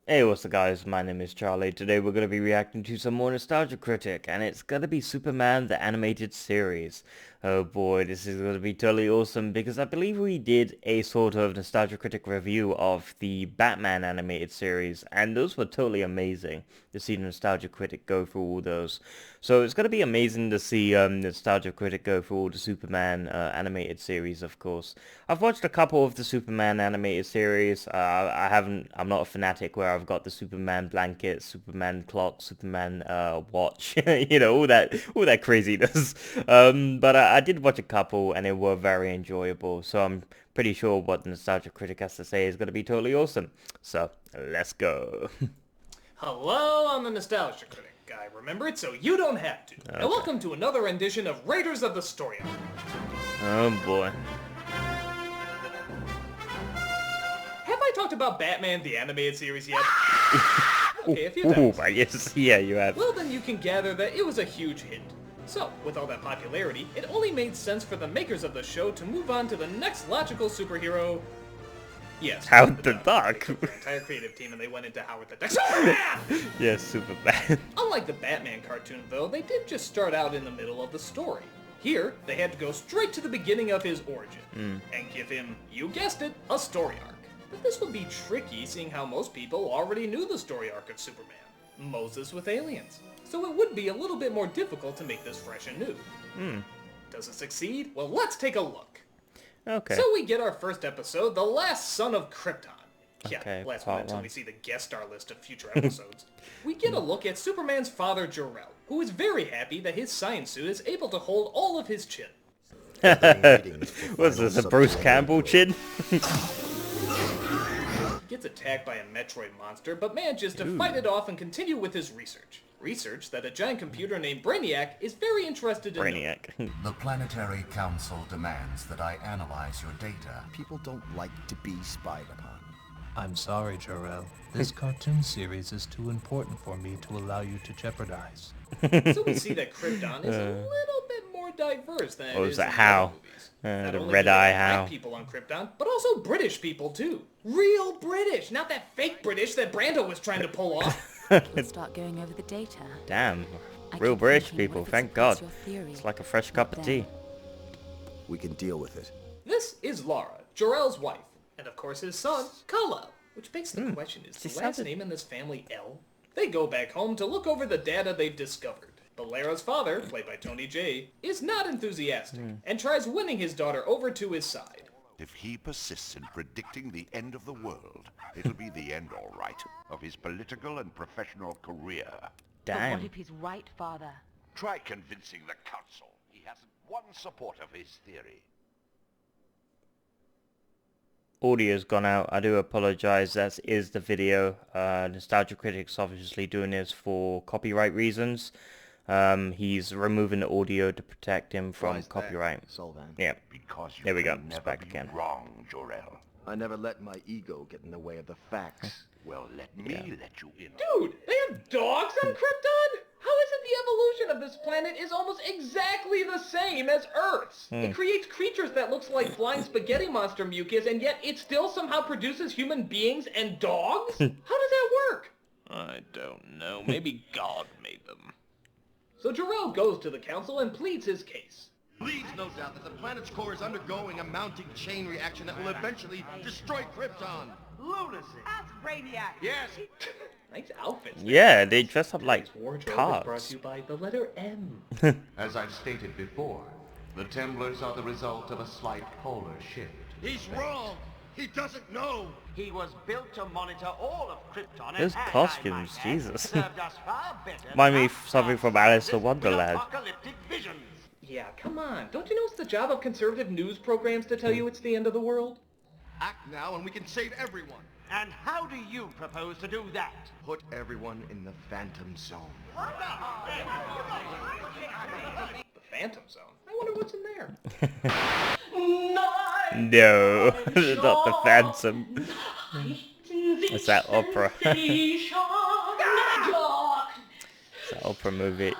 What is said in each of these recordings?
Hey, what's up guys, my name is Charlie. Today we're going to be reacting to some more Nostalgia Critic, and it's going to be Superman the Animated Series. Oh boy, this is going to be totally awesome, because I believe we did a sort of Nostalgia Critic review of the Batman animated series, and those were totally amazing to see Nostalgia Critic go through all those. So it's going to be amazing to see Nostalgia Critic go through all the Superman animated series, of course. I've watched a couple of the Superman animated series. I'm not a fanatic where I've got the Superman blanket, Superman clock, Superman watch, all that craziness. But I did watch a couple, and they were very enjoyable. So I'm pretty sure what the Nostalgia Critic has to say is going to be totally awesome. So let's go. Hello, I'm the Nostalgia Critic. I remember it so you don't have to. And welcome to another rendition of Raiders of the Story Arc. Oh boy. Have I talked about Batman the Animated Series yet? Okay, a few Ooh, times. yes, yeah, you have. Well, then you can gather that it was a huge hit. So, with all that popularity, it only made sense for the makers of the show to move on to the next logical superhero. Yes, Howard the Duck. Their entire creative team, and they went into Howard the Duck. Superman! Yes, Superman. Unlike the Batman cartoon, though, they did just start out in the middle of the story. Here, they had to go straight to the beginning of his origin, and give him, you guessed it, a story arc. But this would be tricky, seeing how most people already knew the story arc of Superman. Moses with aliens. So it would be a little bit more difficult to make this fresh and new. Does it succeed? Well, let's take a look. Okay. So we get our first episode, The Last Son of Krypton. Yeah, Okay, last one part until one. we see the guest star list of future episodes. We get a look at Superman's father, Jor-El, who is very happy that his science suit is able to hold all of his chin. What's this, a Bruce Campbell chin? He gets attacked by a Metroid monster, but manages to fight it off and continue with his research. Research that a giant computer named Brainiac is very interested in. Brainiac. The Planetary Council demands that I analyze your data. People don't like to be spied upon. I'm sorry, Jor-El. This cartoon series is too important for me to allow you to jeopardize. So we see that Krypton is a little bit more diverse than it Oh, is is in that the Hal? other movies. Not The only Red do there Eye are black Hal. people on Krypton, but also British people too. Real British, not that fake British that Brando was trying to pull off. We'll start going over the data. Damn. I Real keep British thinking, people, what if it thank God. supports your theory? It's like a fresh cup of Then- tea. We can deal with it. This is Lara, Jor-El's wife, and of course his son, Kal-El. Which begs the question, is She the last sounded- name in this family El? They go back home to look over the data they've discovered. But Lara's father, played by Tony J, is not enthusiastic, and tries winning his daughter over to his side. If he persists in predicting the end of the world, it'll be the end, all right, of his political and professional career. But Damn. what if he's right, Father? Try convincing the council. He hasn't one support of his theory. Audio's gone out. I do apologize. That is the video. Nostalgia Critic's obviously doing this for copyright reasons. He's removing the audio to protect him from Why's that, copyright. Solvan? Yeah. Because you There we go. can It's never back be again. wrong, Jor-El. I never let my ego get in the way of the facts. Well, let me let you in. Dude, they have dogs on Krypton? How is it the evolution of this planet is almost exactly the same as Earth's? It creates creatures that looks like blind spaghetti monster mucus, and yet it still somehow produces human beings and dogs? How does that work? I don't know. Maybe God made them. So Jor-El goes to the council and pleads his case. Please no doubt that the planet's core is undergoing a mounting chain reaction that will eventually destroy Krypton. Lunacy. Ask Brainiac. Yes. Nice outfits. Yeah, they dress up like Today's wardrobe is brought cars. to you by the letter M. As I've stated before, the Temblars are the result of a slight polar shift. He's wrong. He doesn't know. He was built to monitor all of Krypton. Those and costumes, I might add, Jesus. served us far better Remind me than of something from our Alice in with Wonderland. apocalyptic visions. Yeah, come on. Don't you know it's the job of conservative news programs to tell you it's the end of the world? Act now and we can save everyone. And how do you propose to do that? Put everyone in the Phantom Zone. The Phantom Zone? I wonder what's in there. No, not the Phantom. It's that opera. It's that opera movie.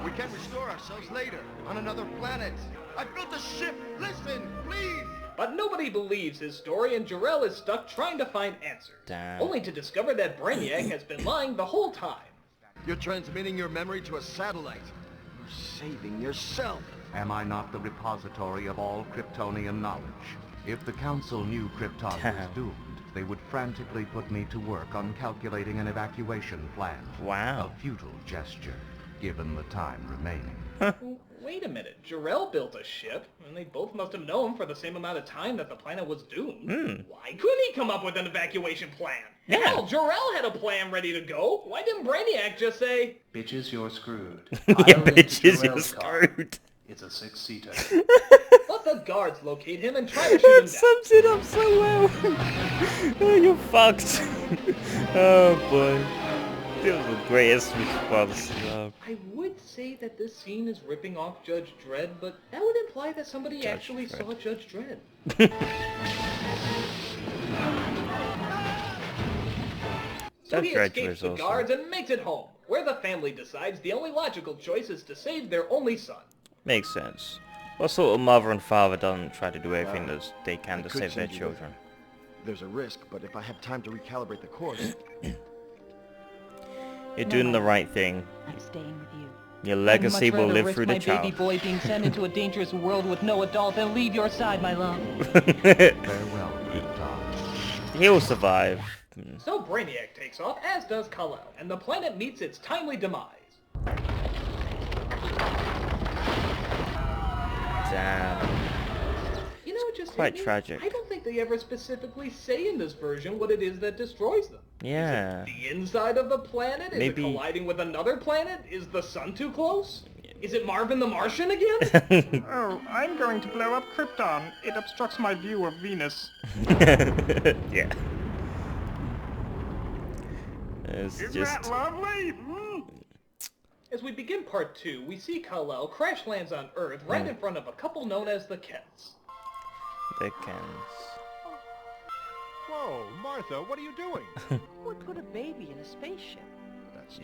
We can restore ourselves later on another planet. I built a ship. Listen, please. But nobody believes his story, and Jor-El is stuck trying to find answers. Damn. Only to discover that Brainiac has been lying the whole time. You're transmitting your memory to a satellite. You're saving yourself. Am I not the repository of all Kryptonian knowledge? If the Council knew Krypton was doomed, they would frantically put me to work on calculating an evacuation plan. Wow. A futile gesture, given the time remaining. Wait a minute, Jor-El built a ship, and they both must have known for the same amount of time that the planet was doomed. Why couldn't he come up with an evacuation plan? Yeah. Hell, Jor-El had a plan ready to go. Why didn't Brainiac just say, Bitches, you're screwed. Yeah, Pile into bitches, you're Jor-El's car. screwed. It's a 6-seater. let the guards locate him and try to shoot him That down? sums it up so well. Oh, you're fucked. Oh boy. This was the greatest response. I would say that this scene is ripping off Judge Dredd, but that would imply that somebody actually saw Judge Dredd. So he escapes the guards and makes it home, where the family decides the only logical choice is to save their only son. Makes sense. What sort of mother and father don't try to do everything that they can to could save their send you children? There's a risk, but if I have time to recalibrate the course... You're doing the right thing. I'm staying with you. Your legacy will live through the my child. baby boy being sent into a dangerous world with no adult than leave your side, my love. Farewell, Krypton. He'll survive. So Brainiac takes off, as does Kal-El, and the planet meets its timely demise. Damn. You know, it just Quite hit me. tragic. I don't think they ever specifically say in this version what it is that destroys them. Yeah. The inside of the planet? Is Maybe- it colliding with another planet? Is the sun too close? Is it Marvin the Martian again? Oh, I'm going to blow up Krypton. It obstructs my view of Venus. Yeah. It's Isn't just... that lovely? As we begin part 2, we see Kal-El crash lands on Earth right in front of a couple known as the Kents. They can... Whoa, Martha, what are you doing? Who would put a baby in a spaceship?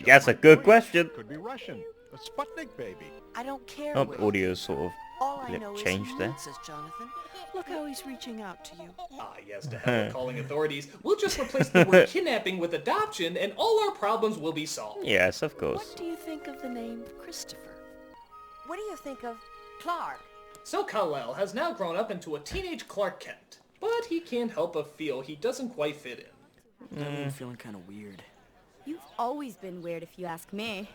That's a good question. Could be Russian. A Sputnik baby. I don't care. Oh, Will. audio sort of All I know changed is there. he says, Jonathan. Look how he's reaching out to you. Ah, yes, to hell with calling authorities. We'll just replace the word kidnapping with adoption, and all our problems will be solved. Yes, of course. What do you think of the name Christopher? What do you think of Clark? So Kal-El has now grown up into a teenage Clark Kent, but he can't help but feel he doesn't quite fit in. I'm feeling kind of weird. You've always been weird if you ask me.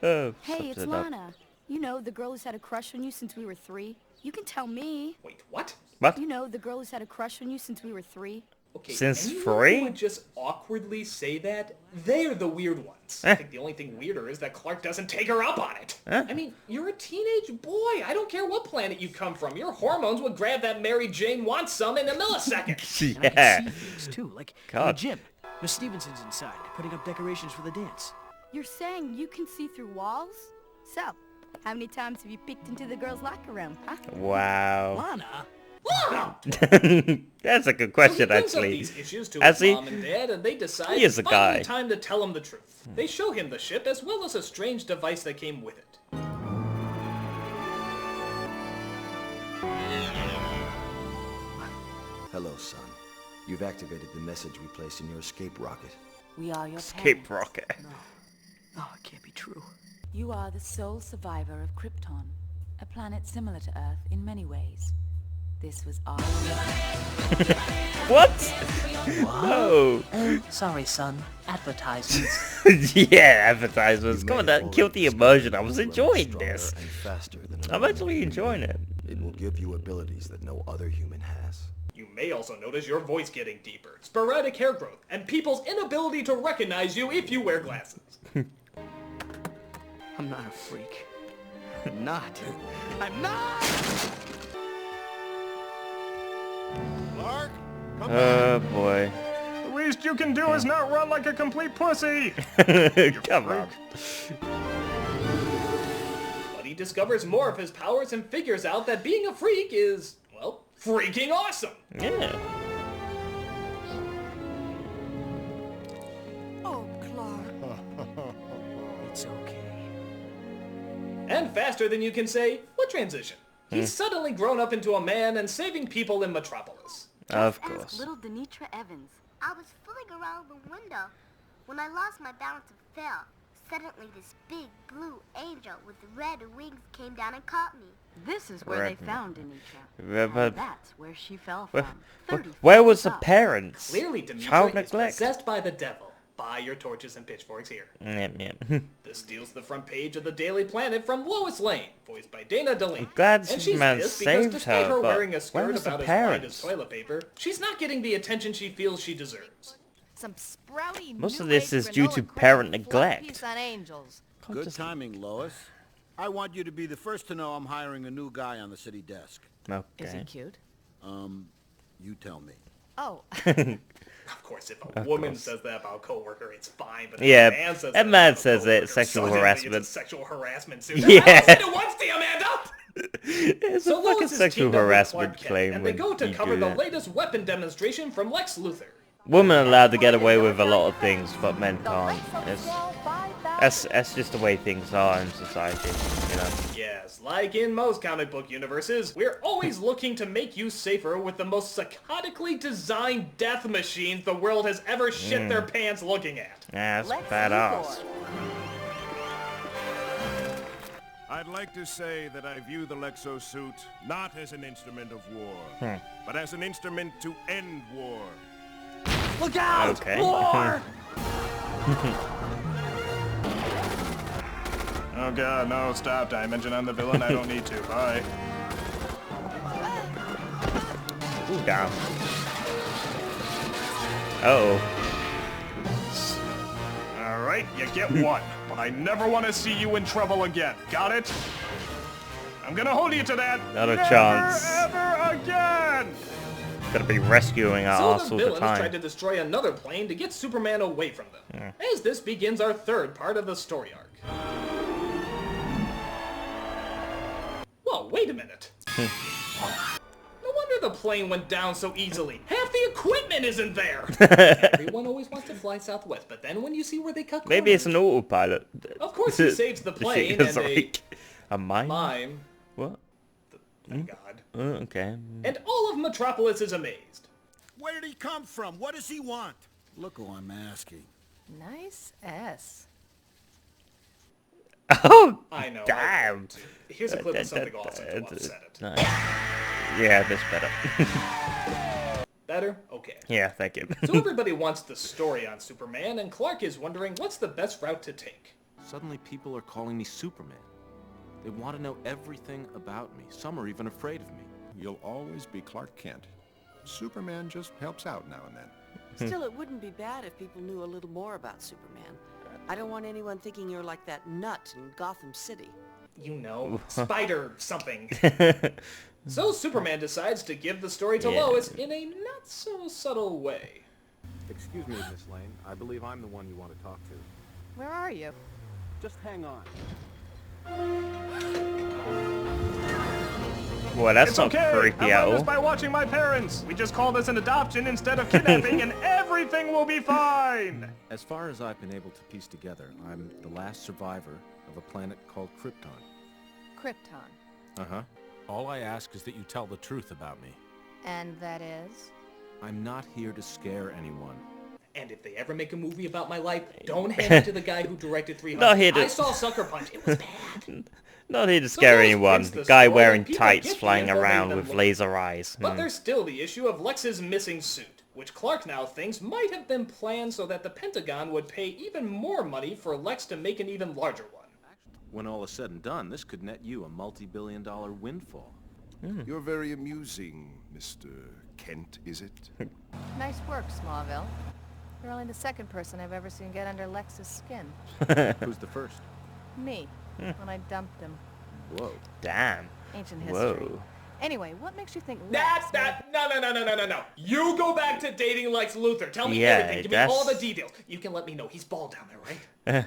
Oh, Hey, sums it's it up. Lana. You know, the girl who's had a crush on you since we were 3. You can tell me. Wait, what? What? You know, the girl who's had a crush on you since we were 3. Okay, Since anyone free? who would just awkwardly say that, they're the weird ones. I think the only thing weirder is that Clark doesn't take her up on it. I mean, you're a teenage boy. I don't care what planet you come from. Your hormones would grab that Mary Jane wants some in a millisecond. And I can see things too, like in the God. gym. Miss Stevenson's inside, putting up decorations for the dance. You're saying you can see through walls? So, how many times have you peeked into the girls' locker room, huh? Wow. Lana? That's a good So he question, brings up actually. these issues to Has his he? mom and dad, and they decide He is a it's finally guy. time to tell him the truth. They show him the ship as well as a strange device that came with it. Hello, son. You've activated the message we placed in your escape rocket. We are your Escape parents. rocket. Oh, it can't be true. You are the sole survivor of Krypton, a planet similar to Earth in many ways. This was our... What? Oh. Sorry, son. Advertisements. Yeah, advertisements. Come on, may have that killed the already immersion. I discovered was you are enjoying stronger this. and faster than I'm another actually human. enjoying it. It will give you abilities that no other human has. You may also notice your voice getting deeper, sporadic hair growth, and people's inability to recognize you if you wear glasses. I'm not a freak. I'm not. I'm not! Clark, come Oh boy. The least you can do is not run like a complete pussy. Come on. But he discovers more of his powers and figures out that being a freak is, well, freaking awesome. Yeah. Oh, Clark. It's okay. And faster than you can say, what transition? He's suddenly grown up into a man and saving people in Metropolis. Of Ask course. little Denitra Evans. I was fooling around the window when I lost my balance and fell. Suddenly this big blue angel with red wings came down and caught me. This is where they found Denitra. But And that's where she fell from. where was the parents? Clearly, Child Demetra is neglect. possessed by the devil. Buy your torches and pitchforks here. Yep. This steals the front page of the Daily Planet from Lois Lane, voiced by Dana DeLean. I'm glad And she's Superman pissed because saved despite her, her but wearing a where skirt was the about as wide as parents? toilet paper, she's not getting the attention she feels she deserves. Some sprouty Most of new this age is due granola to crunch parent with flat neglect. piece on angels. Good timing, Lois. I want you to be the first to know I'm hiring a new guy on the city desk. Okay. Is he cute? You tell me. Oh. Of course, if a woman says that about a coworker, it's fine. But Yeah, if a man says that that man about a says coworker, it's sexual suddenly harassment. It's a sexual harassment suit. Yeah. I said it once, Amanda. It's So a fucking Lois is sexual teamed up with harassment Clark Kent, claim and they when go to you cover do the that. latest weapon demonstration from Lex Luthor. Women are allowed to get away with a lot of things, but men can't. That's just the way things are in society, you know. Yes, like in most comic book universes, we're always looking to make you safer with the most psychotically designed death machines the world has ever shit their pants looking at. Yeah, that's badass. I'd like to say that I view the Lexo suit not as an instrument of war, but as an instrument to end war. Look out! Okay. War! Oh god, no, stop, Dimension. I'm the villain. I don't need to. Bye. Ooh, down. Uh-oh. Alright, you get one. But I never want to see you in trouble again. Got it? I'm gonna hold you to that. Not a Never, chance. ever again! Gotta be rescuing our So ass the all the villains time. tried to destroy another plane to get Superman away from them. As this begins our third part of the story arc. Whoa, wait a minute. No wonder the plane went down so easily. Half the equipment isn't there. Everyone always wants to fly Southwest, but then when you see where they cut Maybe corners, it's an autopilot. Of course he saves the plane and a mime? mime. What? Thank God. Okay. And all of Metropolis is amazed. Where did he come from? What does he want? Look who I'm asking. Nice S. Oh, I know. damn. Here's a clip of something awesome to upset it. Nice. Yeah, that's better. Better? Okay. Yeah, thank you. So everybody wants the story on Superman, and Clark is wondering what's the best route to take. Suddenly people are calling me Superman. They want to know everything about me. Some are even afraid of me. You'll always be Clark Kent. Superman just helps out now and then. Still, it wouldn't be bad if people knew a little more about Superman. I don't want anyone thinking you're like that nut in Gotham City. You know, Spider something. So Superman decides to give the story to Lois in a not-so-subtle way. Excuse me, Miss Lane. I believe I'm the one you want to talk to. Where are you? Just hang on. Boy, that's It's not okay. creepy I at learned this all. by watching my parents. We just call this an adoption instead of kidnapping, and everything will be fine. As far as I've been able to piece together, I'm the last survivor of a planet called Krypton. Krypton. Uh-huh. All I ask is that you tell the truth about me. And that is? I'm not here to scare anyone. And if they ever make a movie about my life, don't hand it to the guy who directed 300. Not here to- I saw Sucker Punch. It was bad. Not here to So scare Lois anyone. prints the Guy story wearing and people tights get the flying info they've around been with looking laser eyes. But there's still the issue of Lex's missing suit, which Clark now thinks might have been planned so that the Pentagon would pay even more money for Lex to make an even larger one. When all is said and done, this could net you a multi-billion-dollar windfall. You're very amusing, Mr. Kent, is it? Nice work, Smallville. You're only the second person I've ever seen get under Lex's skin. Who's the first? Me, when I dumped him. Whoa. Damn. Ancient history. Whoa. Anyway, what makes you think No. You go back to dating Lex Luthor. Tell me Yeah, everything. Give me all the that's- details. You can let me know. He's bald down there, right?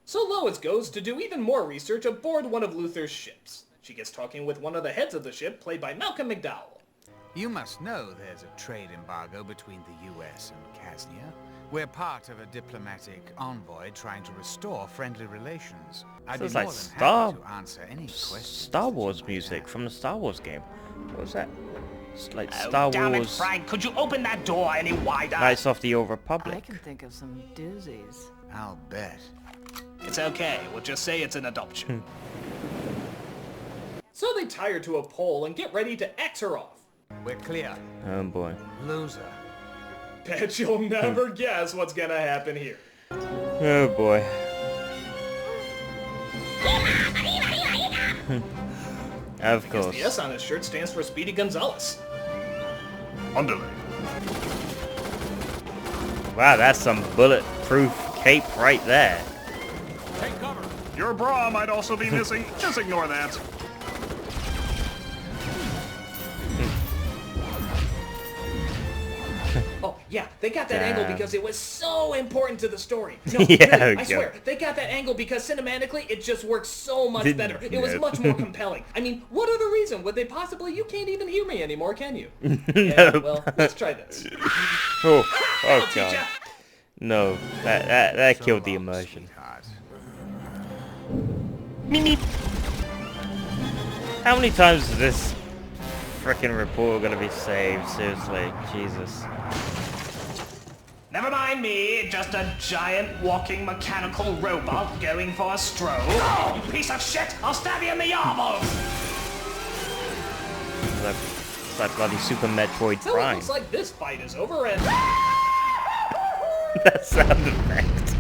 So Lois goes to do even more research aboard one of Luthor's ships. She gets talking with one of the heads of the ship, played by Malcolm McDowell. You must know there's a trade embargo between the US and Casnia. We're part of a diplomatic envoy trying to restore friendly relations. I'd Sounds be like more than happy to answer any Star Wars music from the Star Wars game. What was that? It's like Oh, Star damn it, Wars Frank, could you open that door any wider? Knights of the Old I Republic. can think of some doozies. I'll bet. It's okay, we'll just say it's an adoption. So they tie her to a pole and get ready to X her off. We're clear. Oh boy. Loser. Bet you'll never guess what's gonna happen here. Oh boy. Of course. The S on his shirt stands for Speedy Gonzales. Underlay. Wow, that's some bulletproof cape right there. Take cover. Your bra might also be missing. Just ignore that. Oh, yeah, they got that angle because it was so important to the story. No, Yeah, really, I swear, they got that angle because cinematically it just works so much better. It was much more compelling. I mean, what other reason would they possibly... You can't even hear me anymore, can you? Yeah, well, let's try this. Oh I'll god. teach ya. No, that killed the immersion. Meep. How many times is this frickin' reporter gonna be saved? Seriously, Jesus. Never mind me, just a giant walking mechanical robot going for a stroll. You piece of shit! I'll stab you in the elbow! It's like bloody Super Metroid So it Prime. looks like this fight is over and... That sound effect.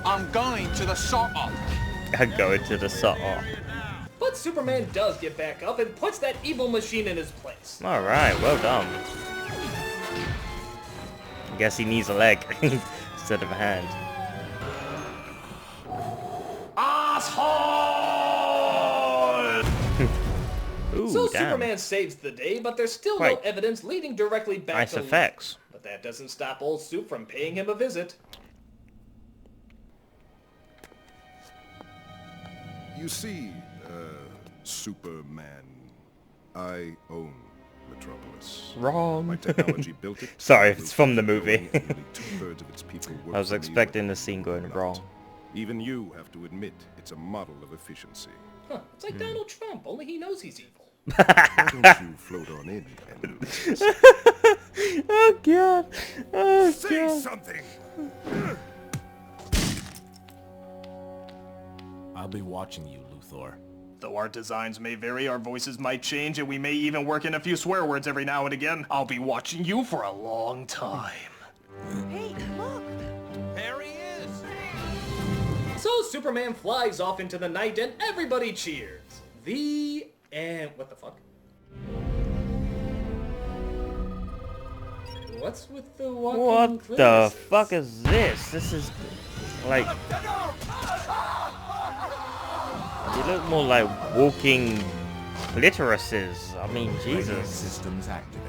I'm going to the sort-off. I'm going to the sort-off. But Superman does get back up and puts that evil machine in his place. Alright, well done. I guess he needs a leg instead of a hand. Asshole! Ooh, So damn. Superman saves the day, but there's still Quite no evidence leading directly back nice to effects. Lex. But that doesn't stop old Soup from paying him a visit. You see, Superman, I own Metropolis. Wrong. My technology built it. Sorry, it's from the movie. Only 2/3 of its people work I was for me expecting or the scene going not. wrong. Even you have to admit it's a model of efficiency. Huh, it's like Donald Trump, only he knows he's evil. Why don't you float on in and lose? Oh god. Oh Say god. something! I'll be watching you, Luthor. Though our designs may vary, our voices might change, and we may even work in a few swear words every now and again. I'll be watching you for a long time. Hey, look! There he is! So Superman flies off into the night and everybody cheers. The end. What the fuck? What's with the walking What the cliffs? fuck is this? This is like... They look more like walking clitorises. I mean, Jesus. Systems activated.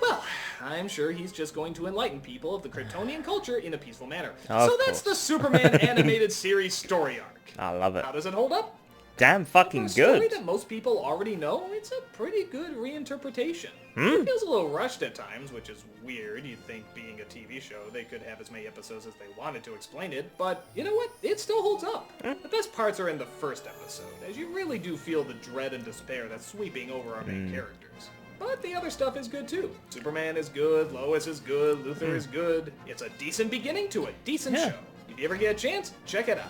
Well, I'm sure he's just going to enlighten people of the Kryptonian culture in a peaceful manner. Of So that's the course. Superman animated series story arc. I love it. How does it hold up? Damn fucking A story good. that most people already know, it's a pretty good reinterpretation. Hmm. It feels a little rushed at times, which is weird. You'd think being a TV show, they could have as many episodes as they wanted to explain it, but you know what? It still holds up. The best parts are in the first episode, as you really do feel the dread and despair that's sweeping over our main characters. But the other stuff is good too. Superman is good, Lois is good, Luthor is good. It's a decent beginning to a decent show. If you ever get a chance, check it out.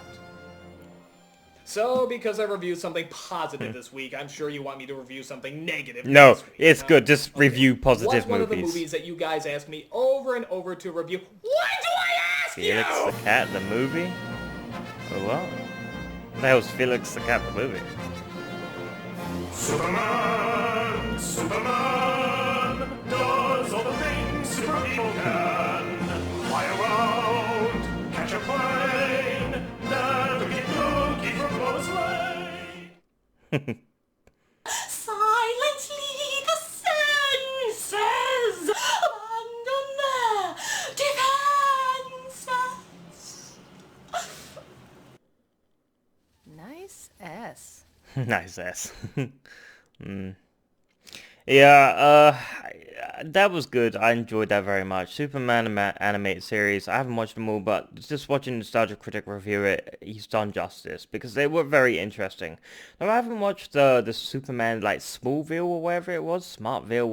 So, because I reviewed something positive this week, I'm sure you want me to review something negative No, next week. it's good. Just review positive What's one of the movies. movies that you guys ask me over and over to review? Why do I ask Felix you? the Cat, the movie? Oh, what? The hell's Felix the Cat, the movie? Superman, Superman, does all the things super people can. Fly around, catch a plane, navigate cookie from Lois Lane. Silently the senses abandon their defenses. Nice S. Nice ass. Yeah, that was good. I enjoyed that very much. Superman animated series. I haven't watched them all, but just watching Nostalgia Critic review it, he's done justice because they were very interesting. Now, I haven't watched the Superman like Smallville or whatever it was, Smartville,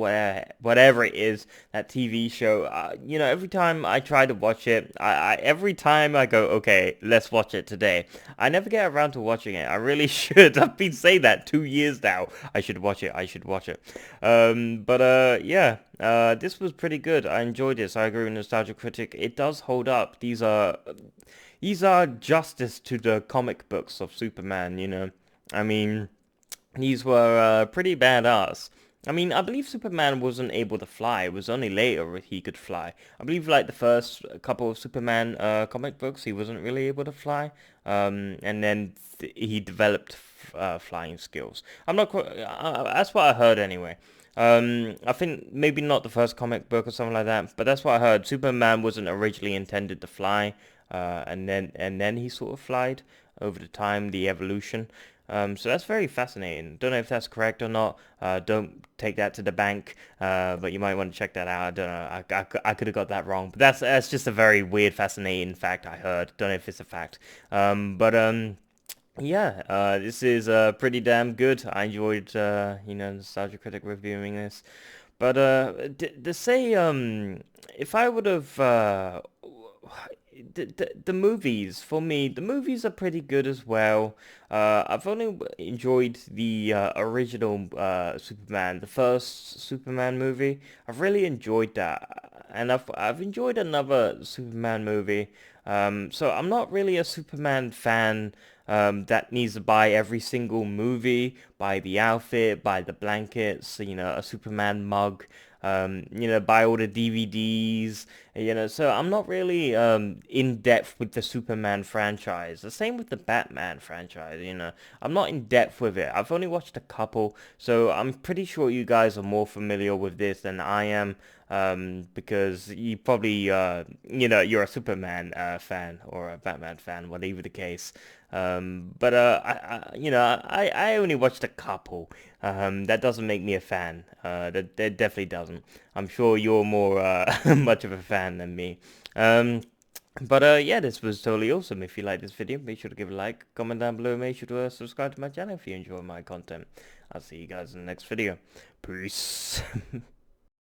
whatever it is, that TV show. You know, every time I try to watch it, every time I go, okay, let's watch it today. I never get around to watching it. I really should. I've been saying that 2 years now. I should watch it. I should watch it. Yeah, this was pretty good. I enjoyed this. I agree with Nostalgia Critic. It does hold up. These are justice to the comic books of Superman, you know. I mean, these were pretty badass. I mean, I believe Superman wasn't able to fly. It was only later he could fly. I believe, like, the first couple of Superman comic books, he wasn't really able to fly. And then he developed flying skills. I'm not quite... that's what I heard anyway. I think maybe not the first comic book or something like that, but that's what I heard. Superman wasn't originally intended to fly, and then he sort of flied over the time, the evolution. So that's very fascinating. Don't know if that's correct or not. Don't take that to the bank, but you might want to check that out. I don't know. I could have got that wrong, but that's just a very weird, fascinating fact I heard. Don't know if it's a fact. Yeah, this is pretty damn good. I enjoyed, Nostalgia Critic reviewing this. But to say, if I would have, the movies, for me, the movies are pretty good as well. I've only enjoyed the original Superman, the first Superman movie. I've really enjoyed that, and I've enjoyed another Superman movie. So I'm not really a Superman fan that needs to buy every single movie, buy the outfit, buy the blankets, a Superman mug, buy all the DVDs, so I'm not really in depth with the Superman franchise. The same with the Batman franchise, I'm not in depth with it. I've only watched a couple, so I'm pretty sure you guys are more familiar with this than I am. Because you probably, you're a Superman fan or a Batman fan, whatever the case. But I only watched a couple. That doesn't make me a fan. That definitely doesn't. I'm sure you're more much of a fan than me. But yeah, this was totally awesome. If you like this video, make sure to give a like, comment down below, make sure to subscribe to my channel if you enjoy my content. I'll see you guys in the next video. Peace.